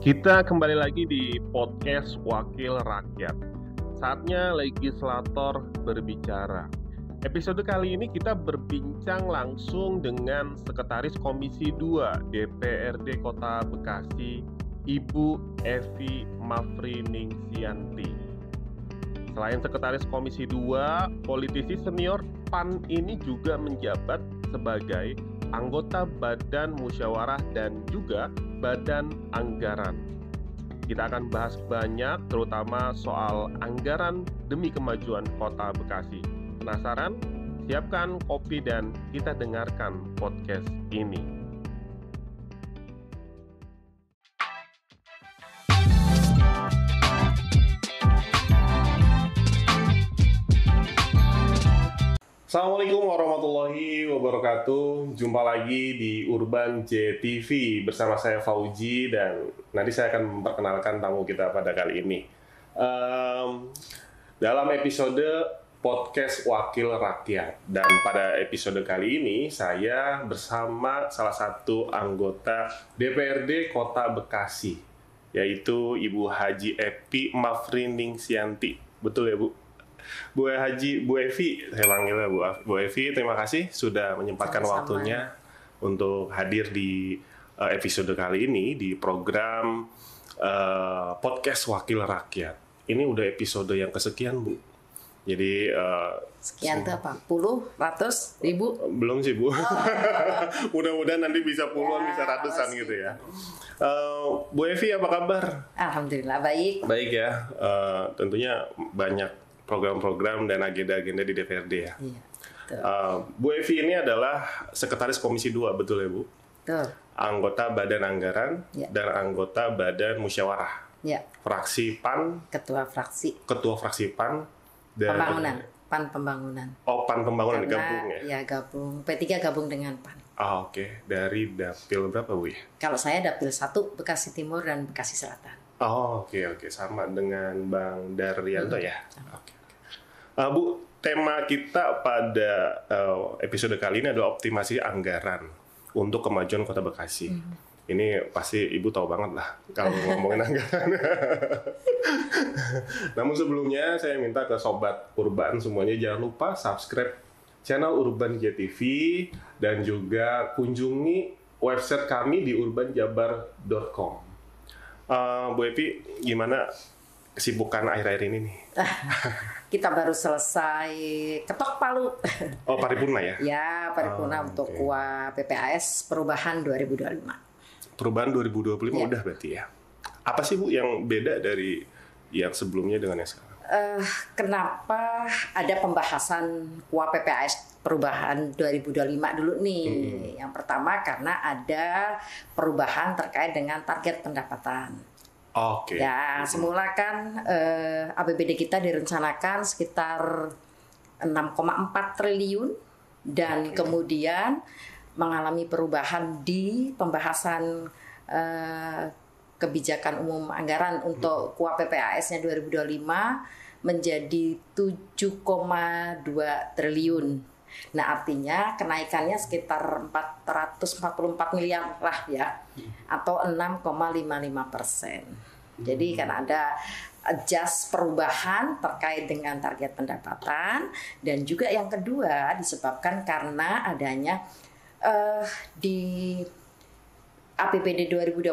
Kita kembali lagi di podcast Wakil Rakyat. Saatnya legislator berbicara. Episode kali ini kita berbincang langsung dengan Sekretaris Komisi 2 DPRD Kota Bekasi, Ibu Evi Mafriningsianti. Selain Sekretaris Komisi 2, politisi senior PAN ini juga menjabat sebagai anggota Badan Musyawarah dan juga Badan Anggaran. Kita akan bahas banyak, terutama soal anggaran demi kemajuan Kota Bekasi. Penasaran? Siapkan kopi dan kita dengarkan podcast ini. Assalamualaikum warahmatullahi wabarakatuh. Jumpa lagi di Urban JTV bersama saya Fauji, dan nanti saya akan memperkenalkan tamu kita pada kali ini. Dalam episode podcast Wakil Rakyat, dan pada episode kali ini saya bersama salah satu anggota DPRD Kota Bekasi, yaitu Ibu Haji Evi Mafriningsianti. Betul ya, Bu? Bu Evi, saya panggilnya Bu Evi. Terima kasih sudah menyempatkan waktunya untuk hadir di episode kali ini di program podcast Wakil Rakyat. Ini udah episode yang kesekian, Bu. Jadi sekian tuh apa? Puluh, ratus, ribu? Belum sih, Bu. Mudah-mudahan nanti bisa puluhan, bisa ratusan gitu ya. Bu Evi, apa kabar? Alhamdulillah baik. Baik ya. Tentunya banyak program-program dan agenda-agenda di DPRD ya. Iya, Bu Evi ini adalah Sekretaris Komisi 2, betul ya, Bu? Betul. Anggota Badan Anggaran dan anggota Badan Musyawarah. Ya. Fraksi PAN. Ketua fraksi PAN. Dan Pembangunan. PAN Pembangunan. Oh, PAN Pembangunan gabung ya? Ya, gabung. P3 gabung dengan PAN. Oke. Dari Dapil berapa, Bu ya? Kalau saya Dapil 1 Bekasi Timur dan Bekasi Selatan. Oke. Sama dengan Bang Daryanto ya? Oke. Bu, tema kita pada episode kali ini adalah optimasi anggaran untuk kemajuan Kota Bekasi. Ini pasti Ibu tahu banget lah kalau ngomongin anggaran. Namun sebelumnya saya minta ke Sobat Urban semuanya jangan lupa subscribe channel Urban JTV dan juga kunjungi website kami di urbanjabar.com. Bu Evi, gimana kesibukan akhir-akhir ini nih? Kita baru selesai ketok palu. Oh, paripurna ya? Ya, paripurna untuk KUA PPAS perubahan 2025. Perubahan 2025 ya. Udah berarti ya. Apa sih, Bu, yang beda dari yang sebelumnya dengan yang sekarang? Kenapa ada pembahasan KUA PPAS perubahan 2025 dulu nih? Yang pertama karena ada perubahan terkait dengan target pendapatan. Oke. Ya, semula kan APBD kita direncanakan sekitar 6,4 triliun dan kemudian mengalami perubahan di pembahasan kebijakan umum anggaran untuk KUA PPAS-nya 2025 menjadi 7,2 triliun. Nah, artinya kenaikannya sekitar 444 miliar lah ya, atau 6,55%. Jadi karena ada adjust perubahan terkait dengan target pendapatan, dan juga yang kedua disebabkan karena adanya di APBD 2025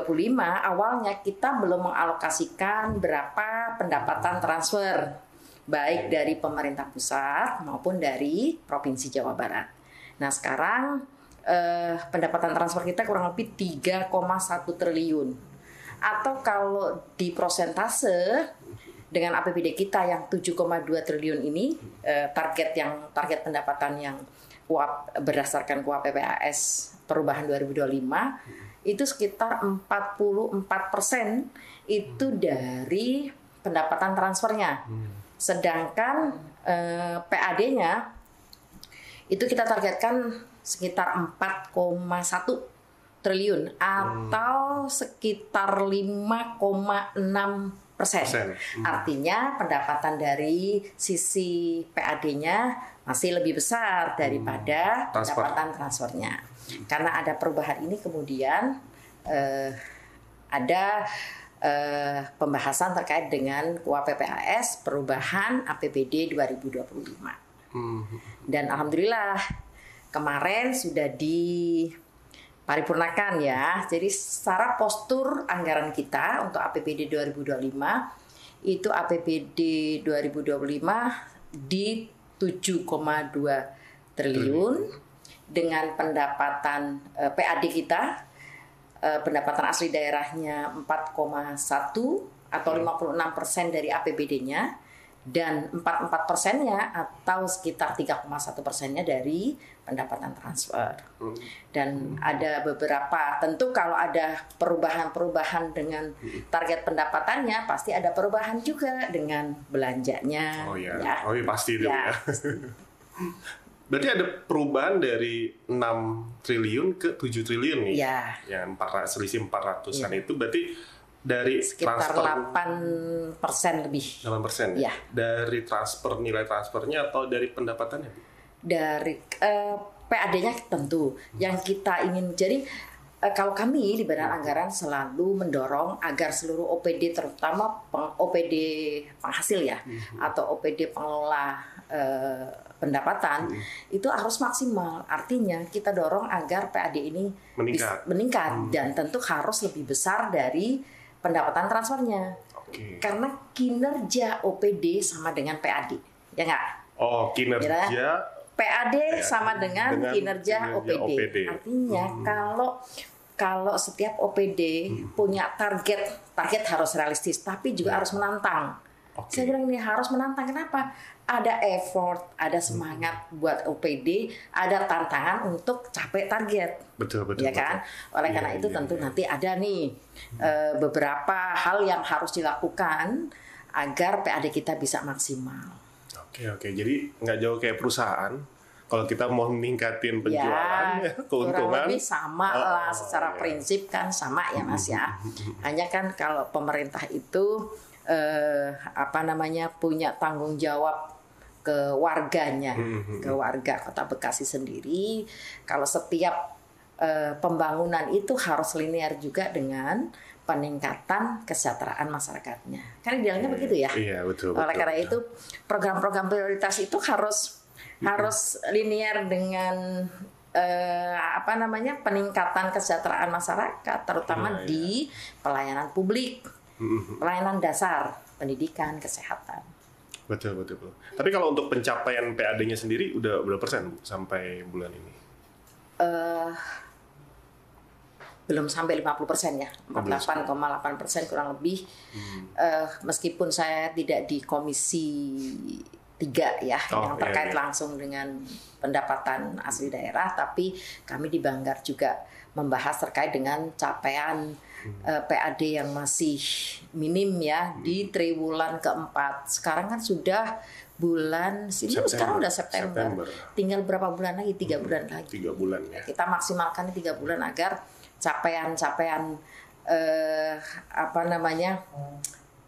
awalnya kita belum mengalokasikan berapa pendapatan transfer, baik dari pemerintah pusat maupun dari Provinsi Jawa Barat. Nah, sekarang pendapatan transfer kita kurang lebih 3,1 triliun. Atau kalau di prosentase dengan APBD kita yang 7,2 triliun ini, target pendapatan yang berdasarkan KUA PPAS perubahan 2025 itu sekitar 44% itu dari pendapatan transfernya. Sedangkan PAD-nya itu kita targetkan sekitar 4,1 triliun atau sekitar 5,6%. Artinya pendapatan dari sisi PAD-nya masih lebih besar daripada pendapatan transfernya. Karena ada perubahan ini kemudian ada pembahasan terkait dengan KUA PPAS perubahan APBD 2025. Dan alhamdulillah kemarin sudah diparipurnakan ya. Jadi secara postur anggaran kita untuk APBD 2025 itu APBD 2025 di 7,2 triliun dengan pendapatan PAD kita pendapatan asli daerahnya 4,1 atau 56% dari APBD-nya dan 44%-nya atau sekitar 3,1%-nya dari pendapatan transfer. Dan ada beberapa, tentu kalau ada perubahan-perubahan dengan target pendapatannya pasti ada perubahan juga dengan belanjanya. Oh ya, ya. Oh iya pasti itu ya. Berarti ada perubahan dari 6 triliun ke 7 triliun nih. Ya. Yang selisih 400-an itu berarti dari sekitar transfer 8% lebih. 8%. Ya. Dari nilai transfernya atau dari pendapatannya? Dari PAD-nya tentu. Yang kita ingin jadi kalau kami di Badan Anggaran selalu mendorong agar seluruh OPD terutama OPD penghasil ya atau OPD pengelola pendapatan itu harus maksimal. Artinya kita dorong agar PAD ini meningkat dan tentu harus lebih besar dari pendapatan transfernya. Karena kinerja OPD sama dengan PAD, ya nggak? Oh, kinerja PAD sama dengan kinerja OPD. Artinya kalau setiap OPD punya target harus realistis, tapi juga harus menantang. Saya bilang ini harus menantang. Kenapa? Ada effort, ada semangat buat OPD, ada tantangan untuk capai target. Betul. Ya kan? Oleh karena itu tentu nanti ada nih beberapa hal yang harus dilakukan agar PAD kita bisa maksimal. Oke. Jadi nggak jauh kayak perusahaan. Kalau kita mau meningkatin penjualan, keuntungan kurang lebih sama lah secara prinsip kan sama ya Mas ya. Hanya kan kalau pemerintah itu punya tanggung jawab ke warganya, ke warga Kota Bekasi sendiri. Kalau setiap pembangunan itu harus linear juga dengan peningkatan kesejahteraan masyarakatnya. Kan idealnya begitu ya. Iya, betul. Oleh karena itu program-program prioritas itu harus linear dengan peningkatan kesejahteraan masyarakat, terutama di pelayanan publik, pelayanan dasar, pendidikan, kesehatan. Betul. Tapi kalau untuk pencapaian PAD-nya sendiri udah berapa persen sampai bulan ini? Belum sampai 50% ya, 48,8% kurang lebih. Meskipun saya tidak di komisi 3 ya, yang terkait langsung dengan pendapatan asli daerah, tapi kami di Banggar juga membahas terkait dengan capaian PAD yang masih minim ya di triwulan keempat. Sekarang kan sudah bulan sekarang udah September. Tinggal berapa bulan lagi? 3 bulan lagi. 3 bulan ya. Kita maksimalkan 3 bulan agar capaian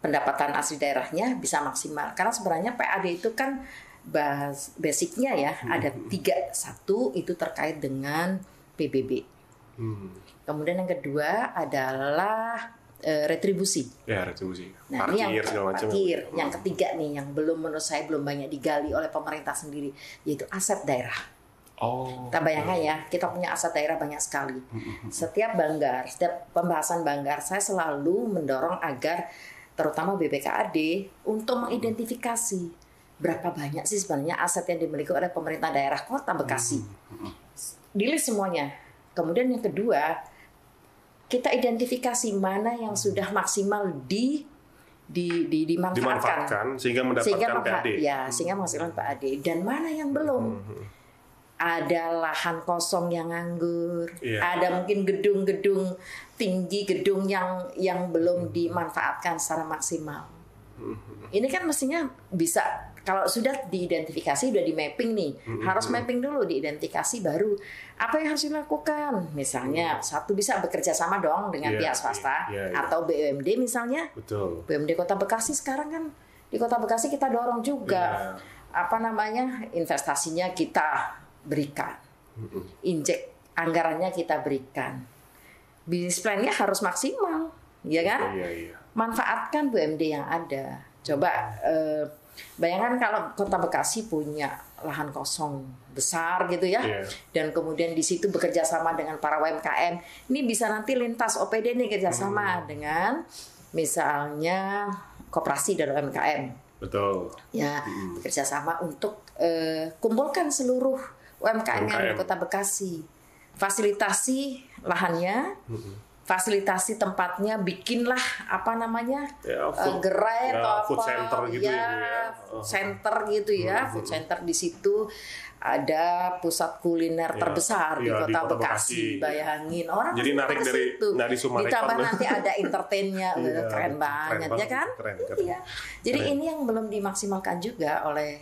pendapatan asli daerahnya bisa maksimal. Karena sebenarnya PAD itu kan basicnya ya ada 3. 1 itu terkait dengan PBB. Kemudian yang kedua adalah retribusi. Ya, retribusi. Nah, parkir. Yang ketiga nih yang menurut saya belum banyak digali oleh pemerintah sendiri, yaitu aset daerah. Kita bayangkan ya, kita punya aset daerah banyak sekali. Setiap pembahasan Banggar, saya selalu mendorong agar terutama BPKAD untuk mengidentifikasi berapa banyak sih sebenarnya aset yang dimiliki oleh pemerintah daerah Kota Bekasi. Di-list semuanya. Kemudian yang kedua, kita identifikasi mana yang sudah maksimal dimanfaatkan sehingga mendapatkan PAD. Ya, sehingga menghasilkan PAD. Dan mana yang belum. Ada lahan kosong yang nganggur, ada mungkin gedung-gedung tinggi, gedung yang belum dimanfaatkan secara maksimal. Ini kan mestinya bisa, kalau sudah diidentifikasi, sudah di mapping nih, harus mapping dulu, diidentifikasi baru apa yang harus dilakukan. Misalnya satu bisa bekerja sama dong dengan pihak swasta atau BUMD misalnya. Betul. BUMD Kota Bekasi sekarang kan di Kota Bekasi kita dorong juga investasinya kita berikan, injek anggarannya kita berikan, bisnis plan-nya harus maksimal. ya kan? Iya. Manfaatkan BUMD yang ada. Coba bayangkan kalau Kota Bekasi punya lahan kosong besar gitu ya, dan kemudian di situ bekerja sama dengan para UMKM. Ini bisa nanti lintas OPD nih kerjasama dengan misalnya koperasi dan UMKM. Betul. Ya, bekerja sama untuk kumpulkan seluruh UMKM yang di Kota Bekasi, fasilitasi lahannya. Fasilitasi tempatnya, bikinlah apa namanya gerai atau food apa center gitu ya, food center gitu ya, food center di situ ada pusat kuliner terbesar di Kota Bekasi. Bayangin orang jadi narik dari Sumarekon, ditambah nanti ada entertainnya, keren banget ya kan? Keren. Iya. Jadi ini yang belum dimaksimalkan juga oleh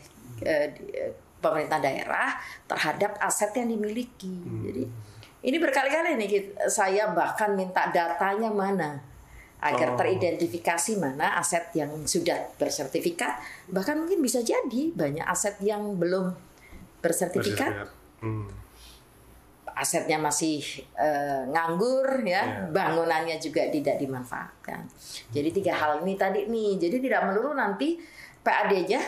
pemerintah daerah terhadap aset yang dimiliki. Jadi ini berkali-kali nih saya bahkan minta datanya mana agar teridentifikasi mana aset yang sudah bersertifikat, bahkan mungkin bisa jadi banyak aset yang belum bersertifikat. Asetnya masih nganggur ya, bangunannya juga tidak dimanfaatkan. Jadi 3 hal ini tadi nih. Jadi tidak melulu nanti PAD-nya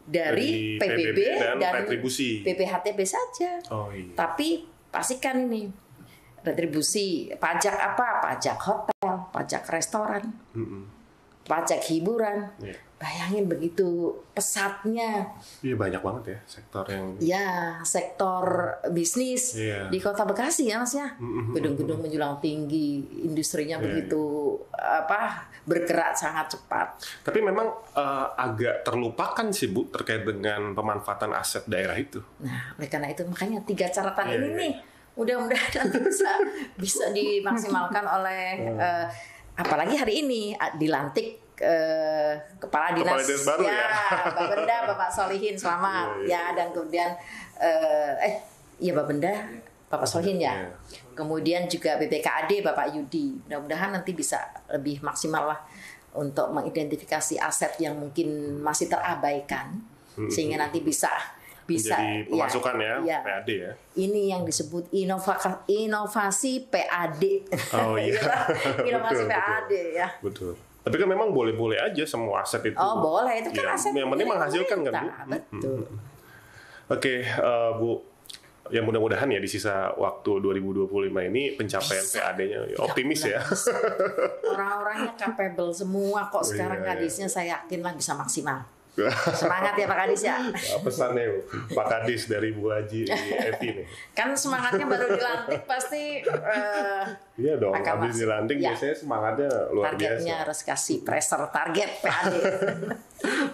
dari PBB dan retribusi PPHTB saja. Tapi pastikan ini retribusi pajak apa? Pajak hotel, pajak restoran, pajak hiburan. Bayangin begitu pesatnya. Iya, banyak banget ya sektor yang. Ya, sektor bisnis di Kota Bekasi ya Mas ya. Gedung-gedung menjulang tinggi, industrinya begitu bergerak sangat cepat. Tapi memang agak terlupakan sih Bu terkait dengan pemanfaatan aset daerah itu. Nah, oleh karena itu makanya 3 catatan ini nih mudah-mudahan nanti bisa dimaksimalkan oleh apalagi hari ini dilantik Kepala Dinas baru ya. Bapenda Bapak Solihin selamat ya, dan kemudian Bapenda Bapak Solihin ya. Kemudian juga BPKAD Bapak Yudi. Mudah-mudahan nanti bisa lebih maksimal lah untuk mengidentifikasi aset yang mungkin masih terabaikan sehingga nanti bisa jadi pemasukan ya PAD ya. Ini yang disebut inovasi PAD. Oh iya. Inovasi PAD ya. Betul. Tapi kan memang boleh-boleh aja semua aset itu. Oh boleh, itu kan aset. Yang penting menghasilkan kan Bu. Betul. Oke, Bu. Ya mudah-mudahan ya di sisa waktu 2025 ini pencapaian PAD-nya optimis ya. Orang-orangnya capable semua kok sekarang kadisnya saya yakin lah bisa maksimal. Semangat ya Pak Kadis ya. Pesannya Pak Kadis dari Bu Haji Evi nih. Kan semangatnya baru dilantik pasti. Iya dong. Habis dilantik biasanya semangatnya luar biasa. Targetnya harus kasih pressure target PAD.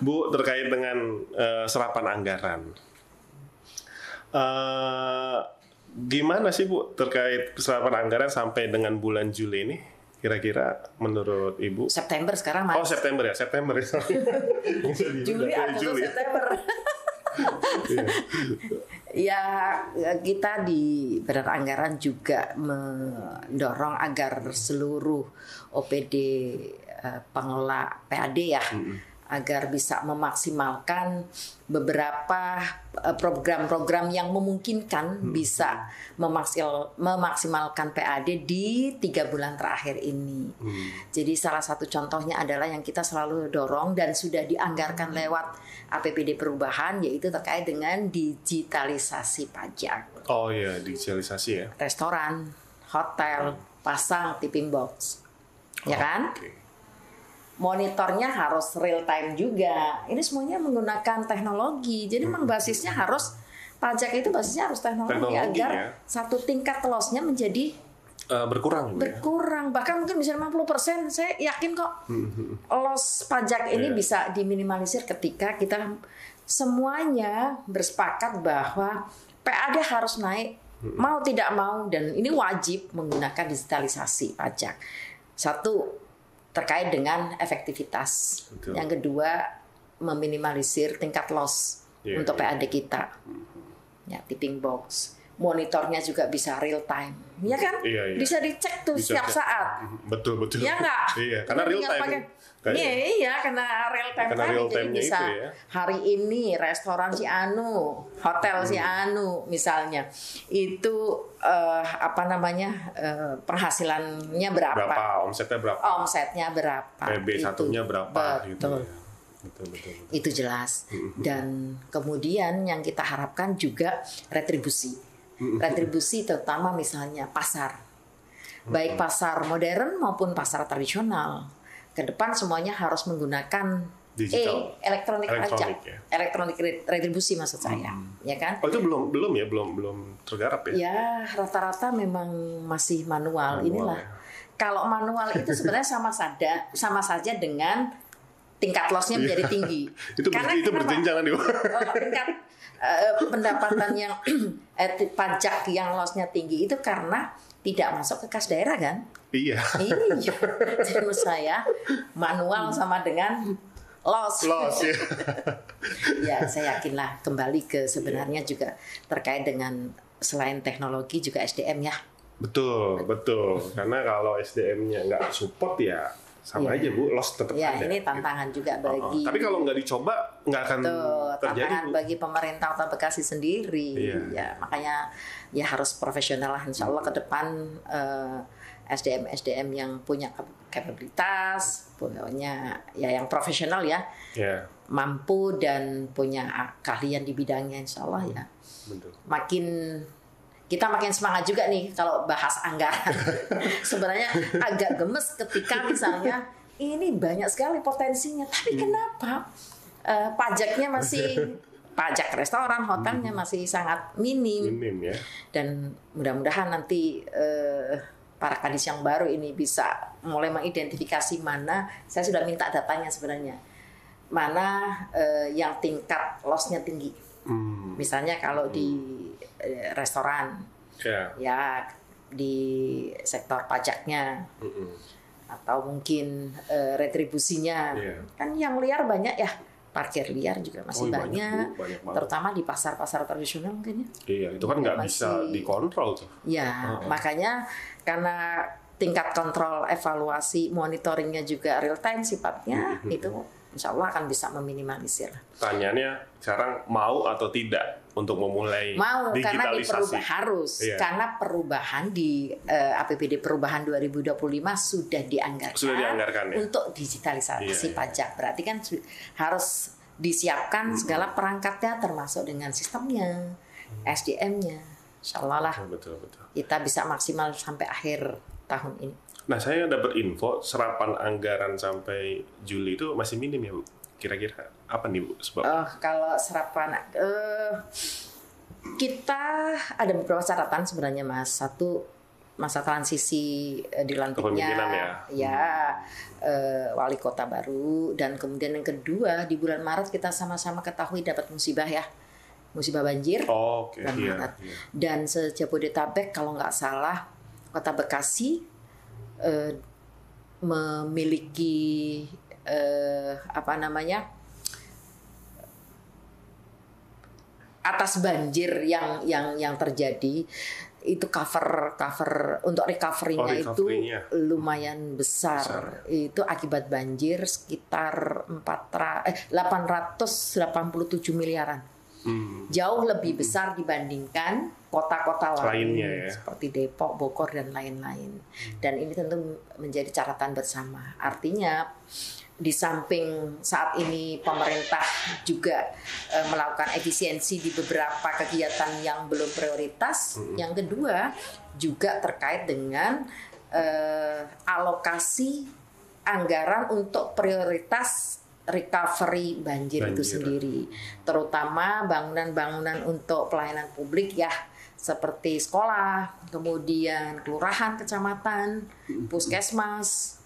Bu, terkait dengan serapan anggaran. Gimana sih Bu terkait serapan anggaran sampai dengan bulan Juli ini? Kira-kira menurut Ibu? September sekarang Mas. Oh September ya. Juli atau September. Ya kita di Badan Anggaran juga mendorong agar seluruh OPD pengelola PAD ya agar bisa memaksimalkan beberapa program-program yang memungkinkan bisa memaksimalkan PAD di 3 bulan terakhir ini. Jadi salah satu contohnya adalah yang kita selalu dorong dan sudah dianggarkan lewat APBD perubahan, yaitu terkait dengan digitalisasi pajak. Oh iya, digitalisasi ya. Restoran, hotel, pasang tipping box. Ya kan? Okay. Monitornya harus real time juga. Ini semuanya menggunakan teknologi. Jadi memang basisnya harus pajak itu basisnya harus teknologi agar satu tingkat loss-nya menjadi berkurang. Bahkan mungkin bisa 50%. Saya yakin kok loss pajak ini bisa diminimalisir ketika kita semuanya bersepakat bahwa PAD harus naik mau tidak mau, dan ini wajib menggunakan digitalisasi pajak. Satu, terkait dengan efektivitas. Betul. Yang kedua, meminimalisir tingkat loss untuk PAD kita. Ya, tipping box. monitornya juga bisa real time, ya kan? Iya. Bisa dicek tuh setiap saat. Betul. Ya nggak? Iya, karena real time. Iya, karena real time tadi. Jadi bisa ya. hari ini restoran si Anu, hotel si Anu misalnya, itu penghasilannya berapa? Omsetnya berapa? Omsetnya berapa? PB satunya berapa? Betul. Gitu ya. Betul. Itu jelas. Dan kemudian yang kita harapkan juga retribusi. Retribusi terutama misalnya pasar. Baik pasar modern maupun pasar tradisional. Ke depan semuanya harus menggunakan elektronik pajak. Ya? Elektronik retribusi maksud saya, ya kan? Oh, itu belum tergarap ya? Ya, rata-rata memang masih manual inilah. Ya. Kalau manual itu sebenarnya sama saja dengan tingkat loss-nya menjadi tinggi. itu berjenjang nih. Tingkat pendapatan yang pajak yang loss-nya tinggi itu karena tidak masuk ke kas daerah kan? Iya. Jadi menurut saya manual sama dengan loss ya. Ya, saya yakinlah kembali ke sebenarnya juga terkait dengan selain teknologi juga SDM ya. Betul. Karena kalau SDM-nya nggak support ya sama aja Bu, loss tetap ada. Ini tantangan juga bagi. Tapi kalau nggak dicoba nggak akan terjadi. Tantangan bagi pemerintah Kota Bekasi sendiri. Ya makanya ya harus profesional lah. Insya Allah ke depan SDM yang punya kapabilitas, punya ya yang profesional ya, mampu dan punya keahlian di bidangnya, Insya Allah ya. Betul. Kita makin semangat juga nih kalau bahas anggaran. Sebenarnya agak gemes ketika misalnya ini banyak sekali potensinya, tapi kenapa pajaknya masih pajak restoran, hotelnya masih sangat minim ya. Dan mudah-mudahan nanti para kadis yang baru ini bisa mulai mengidentifikasi mana, saya sudah minta datanya sebenarnya, mana yang tingkat loss-nya tinggi. Misalnya kalau di restoran, ya di sektor pajaknya, atau mungkin retribusinya, kan yang liar banyak ya, parkir liar juga masih banyak terutama di pasar-pasar tradisional mungkin ya. Iya, itu kan nggak bisa dikontrol tuh. Ya, makanya karena tingkat kontrol, evaluasi, monitoringnya juga real time sifatnya, itu insya Allah akan bisa meminimalisir. Pertanyaannya sekarang mau atau tidak untuk memulai digitalisasi? Karena perubahan di APBD perubahan 2025 sudah dianggarkan, untuk digitalisasi pajak. Berarti kan harus disiapkan segala perangkatnya termasuk dengan sistemnya, SDM-nya. Insya Allah lah kita bisa maksimal sampai akhir tahun ini. Nah, saya dapat info serapan anggaran sampai Juli itu masih minim ya, Bu? Kira-kira apa nih, Bu? Sebab kalau serapan kita ada beberapa catatan sebenarnya, Mas. Satu, masa transisi dilantiknya wali kota baru, dan kemudian yang kedua di bulan Maret kita sama-sama ketahui dapat musibah banjir. Maret. Dan se-Jabodetabek kalau nggak salah Kota Bekasi memiliki atas banjir yang terjadi itu cover untuk recovery-nya itu lumayan besar. Itu akibat banjir sekitar 887 miliaran. Jauh lebih besar dibandingkan kota-kota lain seperti Depok, Bogor dan lain-lain. Dan ini tentu menjadi catatan bersama. Artinya di samping saat ini pemerintah juga melakukan efisiensi di beberapa kegiatan yang belum prioritas. Yang kedua juga terkait dengan alokasi anggaran untuk prioritas recovery banjir itu sendiri, terutama bangunan-bangunan untuk pelayanan publik ya, seperti sekolah, kemudian kelurahan, kecamatan, puskesmas,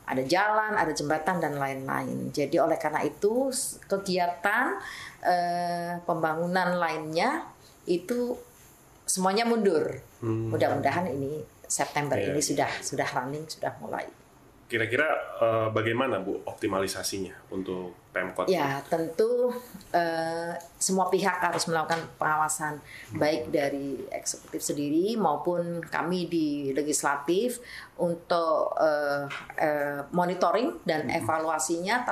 ada jalan, ada jembatan dan lain-lain. Jadi oleh karena itu kegiatan pembangunan lainnya itu semuanya mundur. Mudah-mudahan ini September ini sudah running, sudah mulai. kira-kira bagaimana Bu optimalisasinya untuk Pemkot? Ya, tentu semua pihak harus melakukan pengawasan, baik dari eksekutif sendiri maupun kami di legislatif untuk monitoring dan evaluasinya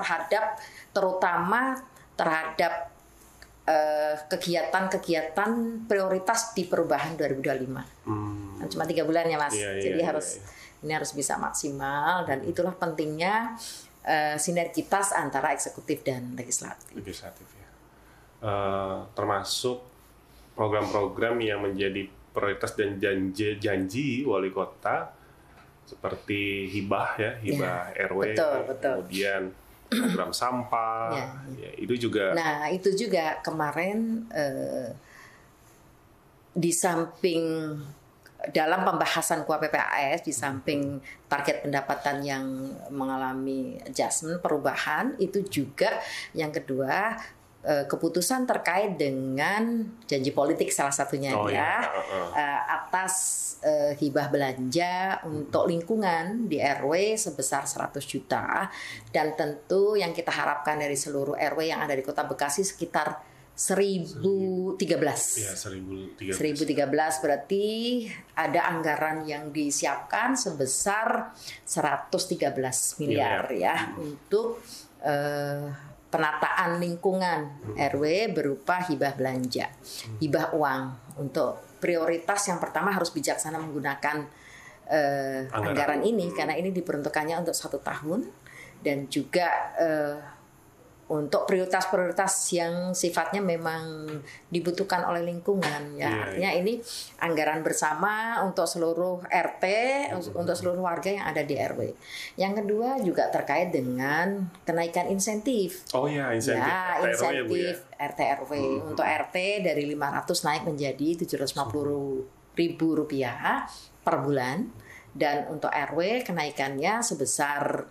terutama terhadap kegiatan-kegiatan prioritas di perubahan 2025. Cuma 3 bulan ya Mas, jadi ini harus bisa maksimal, dan itulah pentingnya sinergitas antara eksekutif dan legislatif. Ya. Termasuk program-program yang menjadi prioritas dan janji wali kota seperti hibah RW, betul. Kemudian program sampah, itu juga. Nah itu juga kemarin di samping dalam pembahasan KUA PPAS, di samping target pendapatan yang mengalami adjustment perubahan, itu juga yang kedua keputusan terkait dengan janji politik salah satunya atas hibah belanja untuk lingkungan di RW sebesar 100 juta, dan tentu yang kita harapkan dari seluruh RW yang ada di Kota Bekasi sekitar 1013. Ya, 1013 berarti ada anggaran yang disiapkan sebesar 113 miliar ya untuk penataan lingkungan RW berupa hibah belanja, hibah uang. Untuk prioritas yang pertama harus bijaksana menggunakan anggaran ini, karena ini diperuntukannya untuk 1 tahun, dan juga untuk prioritas-prioritas yang sifatnya memang dibutuhkan oleh lingkungan ya. Artinya ini anggaran bersama untuk seluruh RT, untuk seluruh warga yang ada di RW. Yang kedua juga terkait dengan kenaikan insentif. Insentif. Ya, insentif RT RW. Untuk RT dari 500 naik menjadi 750.000 rupiah per bulan, dan untuk RW kenaikannya sebesar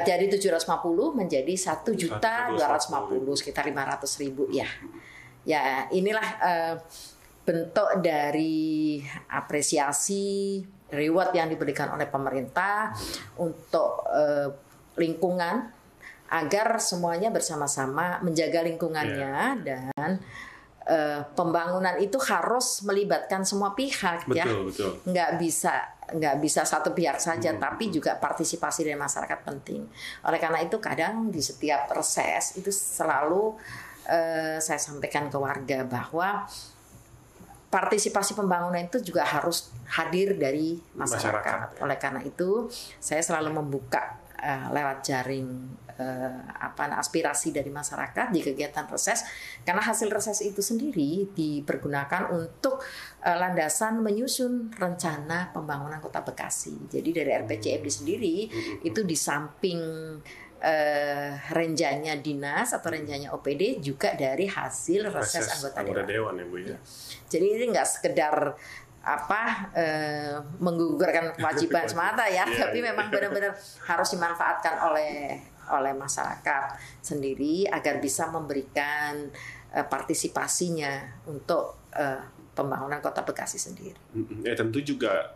dari 750 menjadi 1.250.000, sekitar 500.000 ya. Ya, inilah bentuk dari apresiasi reward yang diberikan oleh pemerintah untuk lingkungan, agar semuanya bersama-sama menjaga lingkungannya, dan pembangunan itu harus melibatkan semua pihak. Betul. Nggak bisa satu pihak saja, tapi juga partisipasi dari masyarakat penting. Oleh karena itu kadang di setiap reses itu selalu saya sampaikan ke warga bahwa partisipasi pembangunan itu juga harus hadir dari masyarakat. Oleh karena itu saya selalu membuka lewat jaring aspirasi dari masyarakat di kegiatan reses, karena hasil reses itu sendiri dipergunakan untuk landasan menyusun rencana pembangunan Kota Bekasi. Jadi dari RPJMD sendiri itu di samping renjanya dinas atau renjanya OPD, juga dari hasil reses anggota dewan ya Bu ya. Jadi ini nggak sekedar menggugurkan kewajiban semata ya, tapi memang benar-benar harus dimanfaatkan oleh masyarakat sendiri agar bisa memberikan partisipasinya untuk pembangunan Kota Bekasi sendiri. Tentu juga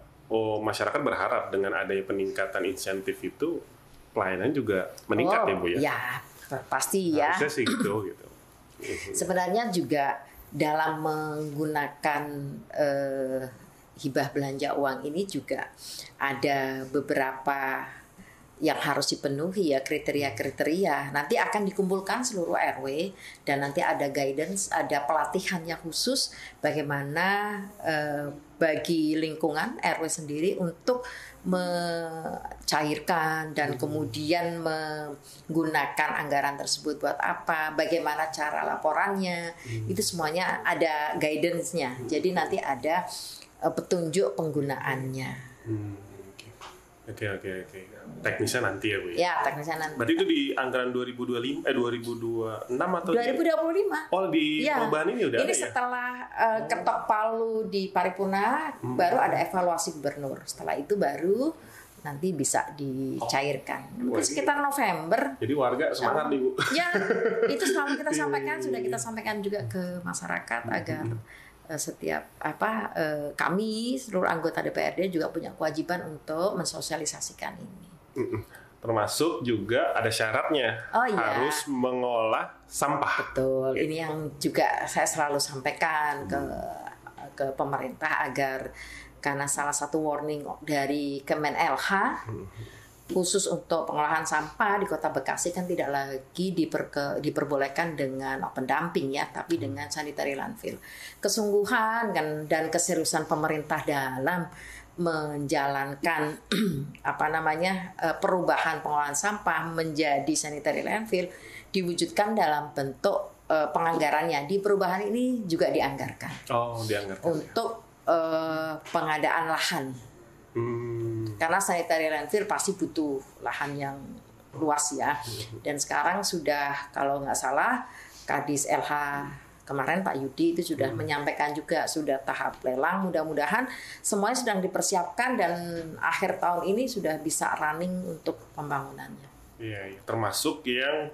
masyarakat berharap dengan adanya peningkatan insentif itu pelayanan juga meningkat ya Bu ya. Ya, pasti ya. Harusnya sih gitu. Sebenarnya juga dalam menggunakan hibah belanja uang ini juga ada beberapa yang harus dipenuhi ya, kriteria-kriteria. Nanti akan dikumpulkan seluruh RW, dan nanti ada guidance, ada pelatihannya khusus bagaimana bagi lingkungan RW sendiri untuk mencairkan dan kemudian menggunakan anggaran tersebut buat apa, bagaimana cara laporannya, itu semuanya ada guidance-nya. Jadi nanti ada petunjuk penggunaannya. Oke. Teknisnya nanti ya Bu ya? Ya, teknisnya nanti. Berarti itu di anggaran 2026 atau 2025? Perubahan ini udah ini ada setelah ketok palu di paripurna, baru ada evaluasi gubernur. Setelah itu baru nanti bisa dicairkan. Mungkin sekitar November. Jadi warga semangat nih Bu. Ya, itu selalu kita sampaikan, sudah kita sampaikan juga ke masyarakat agar kami seluruh anggota DPRD juga punya kewajiban untuk mensosialisasikan ini. Termasuk juga ada syaratnya, harus mengolah sampah. Betul, ini yang juga saya selalu sampaikan ke pemerintah agar, karena salah satu warning dari Kemen LH khusus untuk pengolahan sampah di Kota Bekasi kan tidak lagi diperbolehkan dengan open dumping ya, tapi dengan sanitary landfill. Kesungguhan dan keseriusan pemerintah dalam menjalankan perubahan pengolahan sampah menjadi sanitary landfill diwujudkan dalam bentuk penganggarannya. Di perubahan ini juga dianggarkan. Dianggarkan. Untuk pengadaan lahan. Karena sanitary landfill pasti butuh lahan yang luas ya. Dan sekarang sudah, kalau nggak salah, Kadis LH kemarin Pak Yudi itu sudah menyampaikan juga, sudah tahap lelang, mudah-mudahan semuanya sedang dipersiapkan dan akhir tahun ini sudah bisa running untuk pembangunannya. Iya. Termasuk yang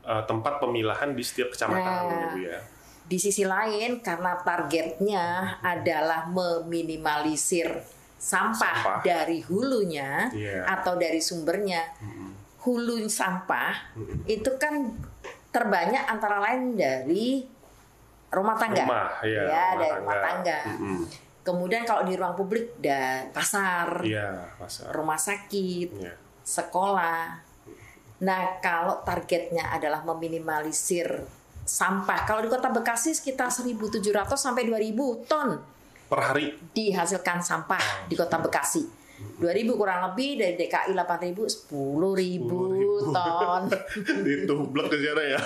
tempat pemilahan di setiap kecamatan, Bu ya. Di sisi lain, karena targetnya adalah meminimalisir sampah dari hulunya atau dari sumbernya, hulu sampah itu kan terbanyak antara lain dari rumah tangga, dari rumah tangga. Kemudian kalau di ruang publik pasar, rumah sakit, sekolah. Nah, kalau targetnya adalah meminimalisir sampah, kalau di Kota Bekasi sekitar 1.700 sampai 2.000 ton per hari dihasilkan sampah di Kota Bekasi. 2.000 kurang lebih, dari DKI 8.000, 10.000 ton. Ditublek ke sana ya.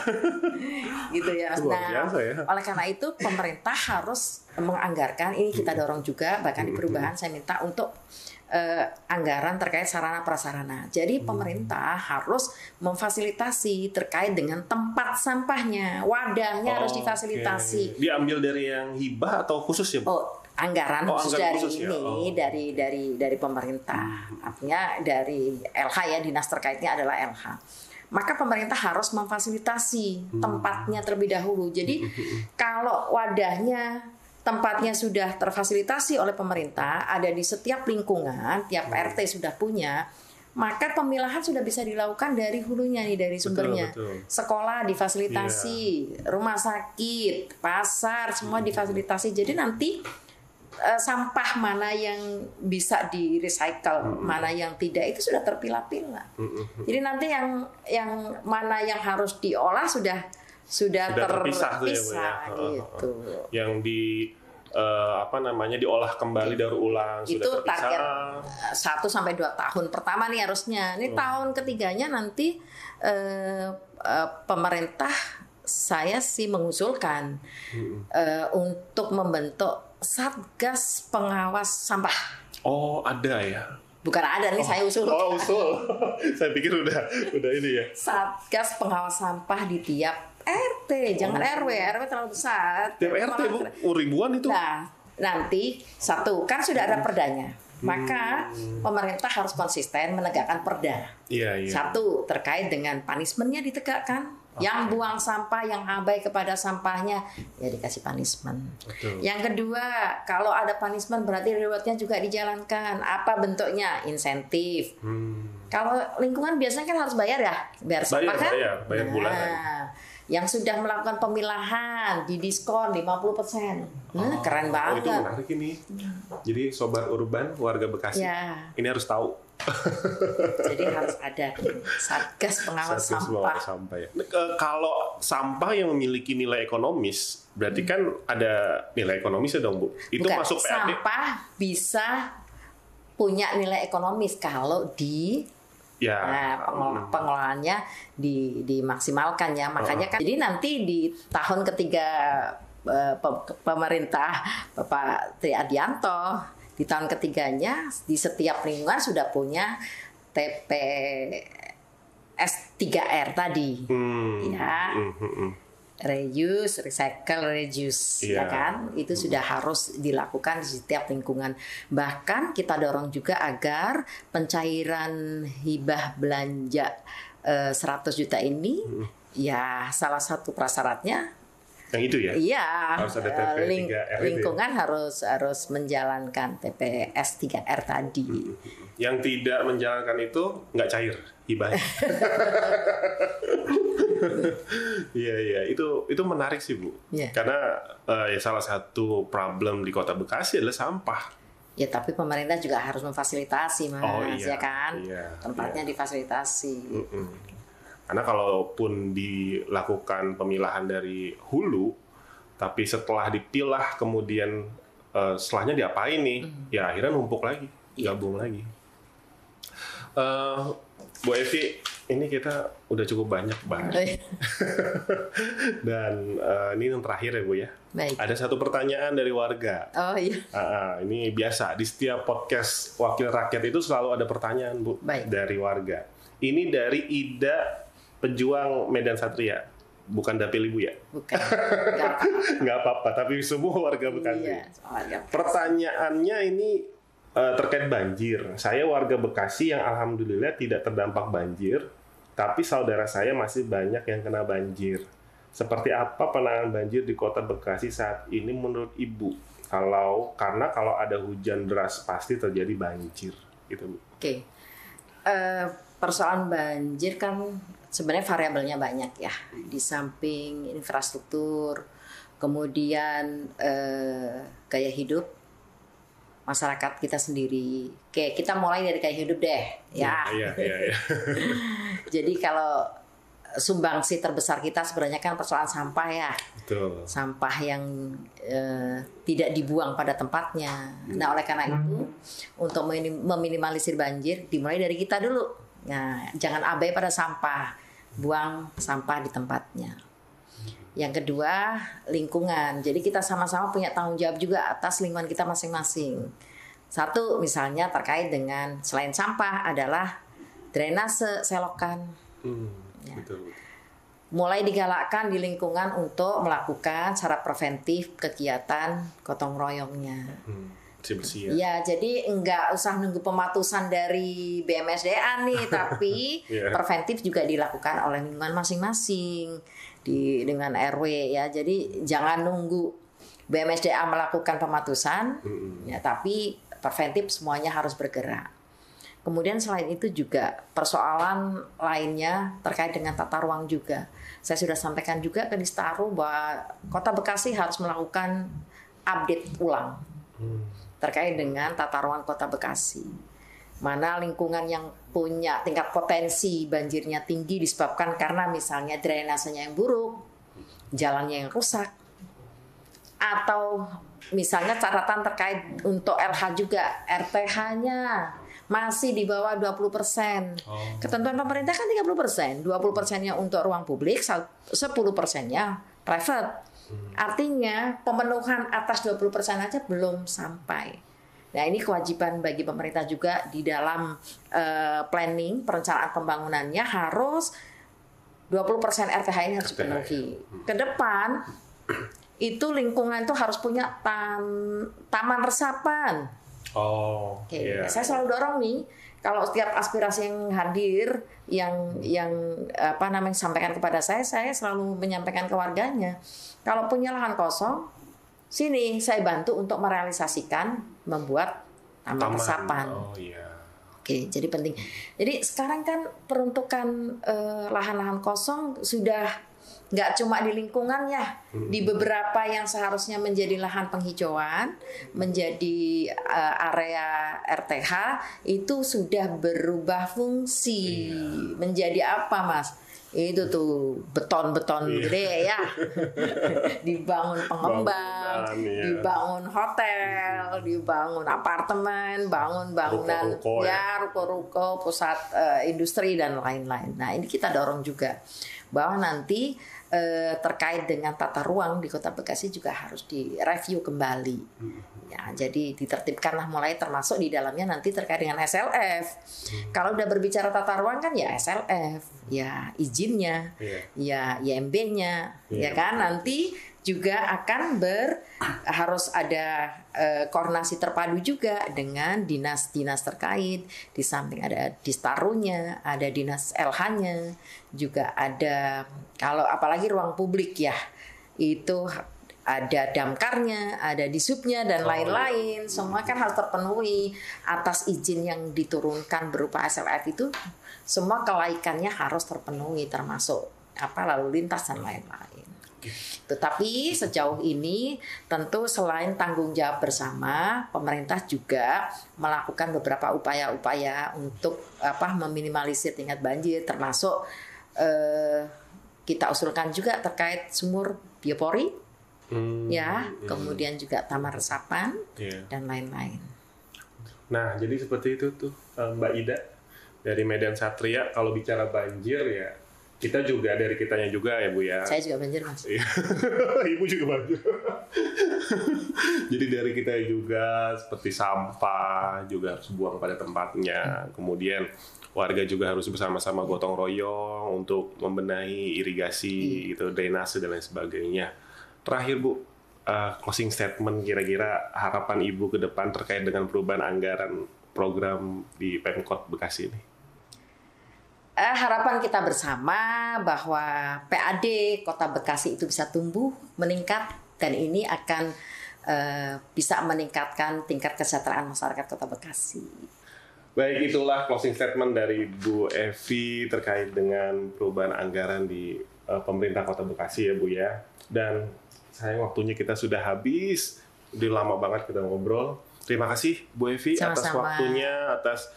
Gitu ya. Nah, oleh karena itu pemerintah harus menganggarkan, ini kita dorong juga, bahkan di perubahan saya minta untuk anggaran terkait sarana prasarana. Jadi pemerintah harus memfasilitasi terkait dengan tempat sampahnya, wadahnya harus difasilitasi. Diambil dari yang hibah atau khusus ya, Bu? Anggaran khusus dari ini, dari pemerintah. Artinya dari LH ya, dinas terkaitnya adalah LH. Maka pemerintah harus memfasilitasi tempatnya terlebih dahulu. Jadi kalau wadahnya, tempatnya sudah terfasilitasi oleh pemerintah, ada di setiap lingkungan, tiap RT sudah punya, maka pemilahan sudah bisa dilakukan dari hulunya nih, dari sumbernya. Betul. Sekolah difasilitasi, rumah sakit, pasar, semua difasilitasi. Jadi nanti sampah mana yang bisa di recycle, mana yang tidak, itu sudah terpilah-pilah. Jadi nanti yang mana yang harus diolah sudah terpisah gitu. Yang diolah kembali daur ulang itu sudah terpisah. Target 1 sampai 2 tahun pertama nih harusnya. Ini tahun ketiganya nanti pemerintah saya sih mengusulkan untuk membentuk Satgas Pengawas Sampah. Ada ya. Bukan ada nih, saya usul. Usul. Saya pikir udah ini ya. Satgas Pengawas Sampah di tiap RT, jangan RW terlalu besar. Tiap RT, Bu, ribuan itu. Nah, nanti satu kan sudah ada perdanya. Maka pemerintah harus konsisten menegakkan perda. Iya. Satu, terkait dengan punishment-nya ditegakkan. Yang buang sampah, yang abai kepada sampahnya, ya dikasih punishment. Betul. Yang kedua, kalau ada punishment berarti rewardnya juga dijalankan. Apa bentuknya? Insentif. Kalau lingkungan biasanya kan harus bayar ya, bayar sampah kan? Bayar bulanan. Yang sudah melakukan pemilahan didiskon 50%. Keren banget. Itu menarik ini. Jadi Sobat Urban, warga Bekasi, ini harus tahu. Jadi harus ada Satgas Pengawas Sampah. Ya. Kalau sampah yang memiliki nilai ekonomis, berarti kan ada nilai ekonomisnya dong, Bu. Itu bukan, masuk PAD. Sampah bisa punya nilai ekonomis kalau pengelolaannya dimaksimalkan ya. Makanya kan jadi nanti di tahun ketiga pemerintah Bapak Tri Adianto, di tahun ketiganya di setiap lingkungan sudah punya TPS 3R tadi. Reuse, recycle, reduce, ya kan? Itu sudah harus dilakukan di setiap lingkungan. Bahkan kita dorong juga agar pencairan hibah belanja 100 juta ini, ya salah satu prasyaratnya Yang itu ya? Iya. Harus ada TP 3R lingkungan harus menjalankan TPS 3R tadi. Yang tidak menjalankan itu nggak cair hibahnya. Iya, itu menarik sih Bu. Yeah. Karena ya salah satu problem di Kota Bekasi adalah sampah. Ya tapi pemerintah juga harus memfasilitasi Mas, Oh, iya. ya kan? Iya, Tempatnya difasilitasi. Karena kalaupun dilakukan pemilahan dari hulu, tapi setelah dipilah kemudian setelahnya diapain nih? Ya akhirnya numpuk lagi, gabung lagi. Bu Evi, ini kita udah cukup banyak bahas. Dan ini yang terakhir ya Bu ya. Baik. Ada satu pertanyaan dari warga. Oh iya. Ini biasa di setiap podcast Wakil Rakyat itu selalu ada pertanyaan Bu. Baik. Dari warga. Ini dari Ida, pejuang Medan Satria. Bukan dapil Ibu ya? Bukan. Nggak apa-apa, tapi semua warga Bekasi. Iya, warga Bekasi. Pertanyaannya ini terkait banjir. Saya warga Bekasi yang alhamdulillah tidak terdampak banjir, tapi saudara saya masih banyak yang kena banjir. Seperti apa penanganan banjir di Kota Bekasi saat ini menurut Ibu? Karena kalau ada hujan deras pasti terjadi banjir. Gitu, Bu. Oke. Persoalan banjir kan sebenarnya variabelnya banyak ya. Di samping infrastruktur, kemudian gaya hidup masyarakat kita sendiri. Oke, kita mulai dari gaya hidup deh, ya. Iya. Jadi kalau sumbangsi terbesar kita sebenarnya kan persoalan sampah ya. Betul. Sampah yang tidak dibuang pada tempatnya. Nah, oleh karena itu untuk meminimalisir banjir dimulai dari kita dulu. Nah, jangan abai pada sampah. Buang sampah di tempatnya. Yang kedua, lingkungan. Jadi kita sama-sama punya tanggung jawab juga atas lingkungan kita masing-masing. Satu misalnya terkait dengan selain sampah adalah drainase selokan. Ya. Betul. Mulai digalakkan di lingkungan untuk melakukan secara preventif kegiatan gotong royongnya. Bersih-bersih ya. Ya, jadi nggak usah nunggu pematusan dari BMSDA nih, tapi preventif juga dilakukan oleh lingkungan masing-masing dengan RW ya. Jadi jangan nunggu BMSDA melakukan pematusan, ya, tapi preventif semuanya harus bergerak. Kemudian selain itu juga persoalan lainnya terkait dengan tata ruang juga. Saya sudah sampaikan juga ke Distaru bahwa Kota Bekasi harus melakukan update ulang terkait dengan tata ruang Kota Bekasi. Mana lingkungan yang punya tingkat potensi banjirnya tinggi disebabkan karena misalnya drainasenya yang buruk, jalannya yang rusak, atau misalnya catatan terkait untuk LH juga, RTH-nya masih di bawah 20%. Ketentuan pemerintah kan 30%, 20%-nya untuk ruang publik, 10%-nya private. Artinya pemenuhan atas 20% aja belum sampai. Nah, ini kewajiban bagi pemerintah juga di dalam planning perencanaan pembangunannya harus 20% RTH ini harus dipenuhi. Ke depan itu lingkungan itu harus punya taman resapan. Oke. Saya selalu dorong nih, kalau setiap aspirasi yang hadir yang sampaikan kepada saya selalu menyampaikan ke warganya, kalau punya lahan kosong, sini saya bantu untuk merealisasikan membuat taman resapan. Oke, jadi penting. Jadi sekarang kan peruntukan lahan-lahan kosong sudah nggak cuma di lingkungan ya, di beberapa yang seharusnya menjadi lahan penghijauan, menjadi area RTH itu sudah berubah fungsi menjadi apa, Mas? Itu tuh beton-beton gede ya, dibangun pengembang, dibangun hotel, dibangun apartemen, bangun bangunan ruko-ruko, pusat industri dan lain-lain. Nah, ini kita dorong juga bahwa nanti terkait dengan tata ruang di Kota Bekasi juga harus direview kembali. Ya, jadi ditertibkanlah mulai termasuk di dalamnya nanti terkait dengan SLF. Kalau udah berbicara tata ruang kan ya SLF, ya izinnya, ya IMB-nya, ya kan nanti juga akan harus ada koordinasi terpadu juga dengan dinas-dinas terkait. Di samping ada Distarunya, ada dinas LH-nya, juga ada kalau apalagi ruang publik ya. itu ada damkarnya, ada disubnya dan lain-lain. Semua kan harus terpenuhi. Atas izin yang diturunkan berupa SLF itu, semua kelaikannya harus terpenuhi, termasuk lalu lintas dan lain-lain. Tetapi sejauh ini tentu selain tanggung jawab bersama, pemerintah juga melakukan beberapa upaya-upaya untuk meminimalisir tingkat banjir, termasuk kita usulkan juga terkait sumur biopori. Kemudian juga taman resapan dan lain-lain. Nah, jadi seperti itu tuh Mbak Ida dari Medan Satria. Kalau bicara banjir ya, kita juga dari kitanya juga ya Bu ya. Saya juga banjir Mas. Ibu juga banjir. Jadi dari kita juga seperti sampah juga harus buang pada tempatnya. Kemudian warga juga harus bersama-sama gotong royong untuk membenahi irigasi, gitu, drainase dan lain sebagainya. Terakhir Bu, closing statement kira-kira harapan Ibu ke depan terkait dengan perubahan anggaran program di Pemkot Bekasi ini. Harapan kita bersama bahwa PAD Kota Bekasi itu bisa tumbuh, meningkat, dan ini akan bisa meningkatkan tingkat kesejahteraan masyarakat Kota Bekasi. Baik, itulah closing statement dari Bu Evi terkait dengan perubahan anggaran di pemerintah Kota Bekasi ya Bu ya. Dan sayang waktunya kita sudah habis, udah lama banget kita ngobrol. Terima kasih Bu Evi atas waktunya, atas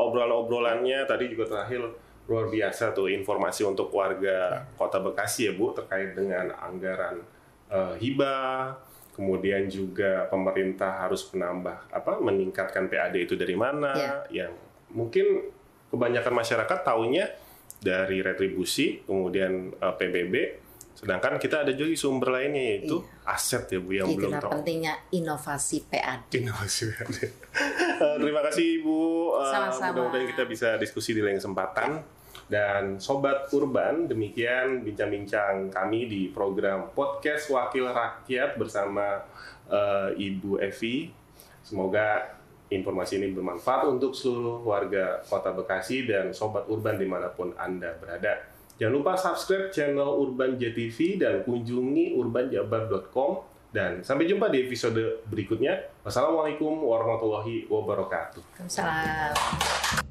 obrolan-obrolannya. Tadi juga terakhir luar biasa tuh informasi untuk warga Kota Bekasi ya Bu terkait dengan anggaran hibah, kemudian juga pemerintah harus meningkatkan PAD itu dari mana, yang mungkin kebanyakan masyarakat taunya dari retribusi, kemudian PBB. Sedangkan kita ada juga sumber lainnya yaitu aset ya Bu yang belum tahu. Itulah pentingnya inovasi PAD. Inovasi PAD. Terima kasih Ibu. Mudah-mudahan kita bisa diskusi di lain kesempatan. Dan Sobat Urban, demikian bincang-bincang kami di program Podcast Wakil Rakyat bersama Ibu Evi. Semoga informasi ini bermanfaat untuk seluruh warga Kota Bekasi dan Sobat Urban dimanapun Anda berada. Jangan lupa subscribe channel Urban JTV dan kunjungi urbanjabar.com. Dan sampai jumpa di episode berikutnya. Wassalamualaikum warahmatullahi wabarakatuh. Waalaikumsalam.